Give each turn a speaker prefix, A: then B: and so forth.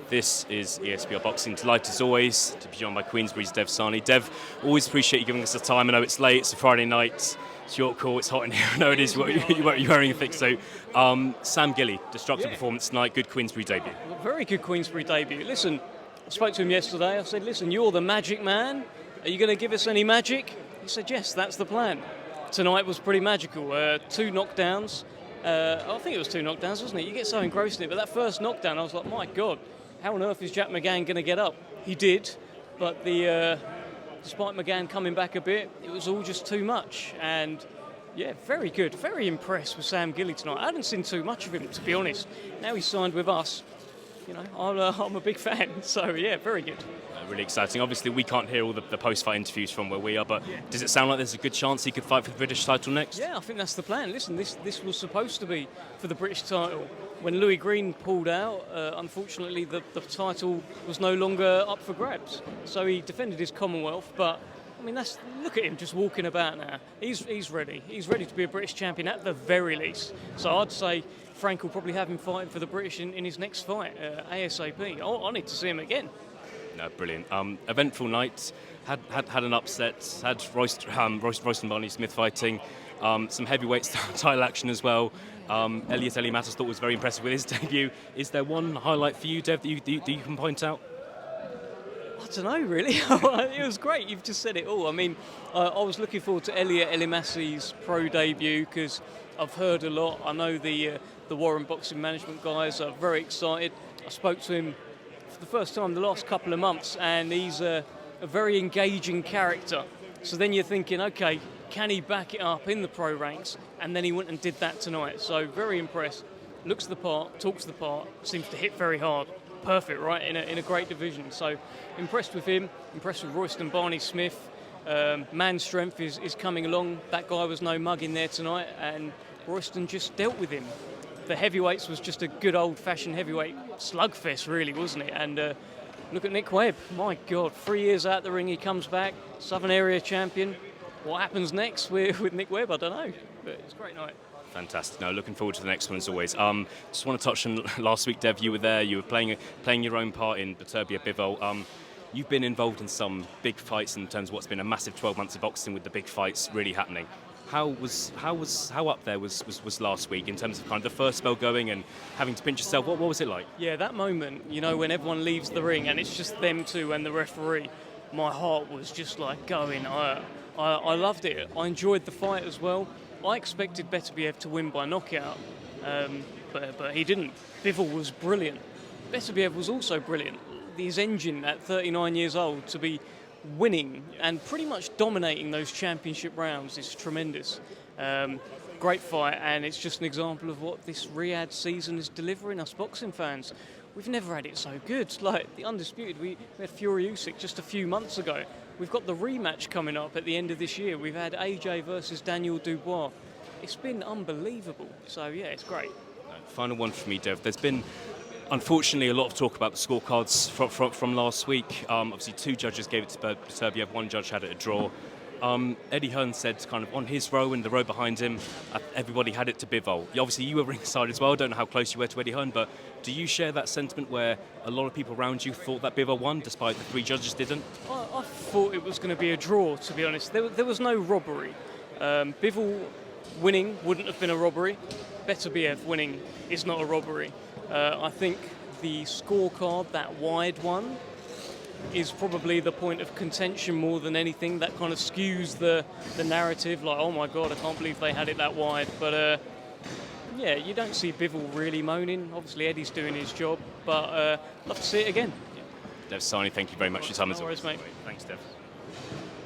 A: This is ESBR Boxing. Delighted as always to be joined by Queensbury's Dev Sahni. Dev, always appreciate you giving us the time. I know it's late, it's a Friday night, it's your call, it's hot in here. I know it is, you're wearing a thick suit. Sam Gilly, destructive performance tonight, good Queensbury debut.
B: Very good Queensbury debut. Listen, I spoke to him yesterday. I said, listen, you're the magic man. Are you going to give us any magic? He said, yes, that's the plan. Tonight was pretty magical. 2 knockdowns. I think it was 2 knockdowns, wasn't it? You get so engrossed in it. But that first knockdown, I was like, my God, how on earth is Jack McGann going to get up? He did, but despite McGann coming back a bit, it was all just too much. And yeah, very good. Very impressed with Sam Gilly tonight. I hadn't seen too much of him, to be honest. Now he's signed with us. You know, I'm a big fan. So yeah, very good.
A: Really exciting. Obviously, we can't hear all the post-fight interviews from where we are, but does it sound like there's a good chance he could fight for the British title next?
B: Yeah, I think that's the plan. Listen, this was supposed to be for the British title. When Louis Green pulled out, unfortunately, the title was no longer up for grabs. So he defended his Commonwealth, but I mean, look at him just walking about now. He's ready. He's ready to be a British champion at the very least. So I'd say Frank will probably have him fighting for the British in his next fight, ASAP. I need to see him again.
A: No, brilliant. Eventful night. Had an upset. Had Royston Barney-Smith fighting. Some heavyweight title action as well. Elliot Matas thought was very impressive with his debut. Is there one highlight for you, Dev, that you can point out?
B: I don't know, really. It was great. You've just said it all. I mean, I was looking forward to Elliot Elimasi's pro debut because I've heard a lot. I know the Warren Boxing Management guys are very excited. I spoke to him for the first time the last couple of months, and he's a very engaging character. So then you're thinking, okay, can he back it up in the pro ranks? And then he went and did that tonight. So very impressed. Looks the part, talks the part, seems to hit very hard. Perfect, right, in a great division. So impressed with him, impressed with Royston Barney-Smith. Man strength is coming along. That guy was no mug in there tonight, and Royston just dealt with him. The heavyweights was just a good old-fashioned heavyweight slugfest, really, wasn't it? And look at Nick Webb. My God, 3 years out the ring, he comes back, Southern Area champion. What happens next with Nick Webb, I don't know. But it's a great night.
A: Fantastic. No, looking forward to the next one as always. Just want to touch on last week, Dev. You were there. You were playing your own part in Beterbiev, Bivol. You've been involved in some big fights in terms of what's been a massive 12 months of boxing with the big fights really happening. How up there was last week in terms of kind of the first spell going and having to pinch yourself? What was it like?
B: Yeah, that moment, you know, when everyone leaves the ring and it's just them two and the referee, my heart was just like going. I loved it. I enjoyed the fight as well. I expected Beterbiev to win by knockout, but he didn't. Bivol was brilliant. Beterbiev was also brilliant. His engine at 39 years old to be winning and pretty much dominating those championship rounds is tremendous. Great fight, and it's just an example of what this Riyadh season is delivering us boxing fans. We've never had it so good. Like the Undisputed, we had Fury Usyk just a few months ago. We've got the rematch coming up at the end of this year. We've had AJ versus Daniel Dubois. It's been unbelievable. So yeah, it's great.
A: Final one for me, Dev. There's been, unfortunately, a lot of talk about the scorecards from last week. Obviously, 2 judges gave it to Beterbiev, 1 judge had it a draw. Eddie Hearn said kind of on his row and the row behind him, everybody had it to Bivol. Obviously, you were ringside as well. I don't know how close you were to Eddie Hearn, but do you share that sentiment where a lot of people around you thought that Bivol won, despite the 3 judges didn't?
B: I thought it was going to be a draw, to be honest. There was no robbery. Bivol winning wouldn't have been a robbery. Beterbiev winning is not a robbery. I think the scorecard, that wide one, is probably the point of contention more than anything. That kind of skews the narrative, like, oh my God, I can't believe they had it that wide. But yeah, you don't see Bivol really moaning. Obviously, Eddie's doing his job, but love to see it again.
A: Dev Sahni, thank you very much for your time as
B: always. No worries, mate.
A: Thanks, Dev.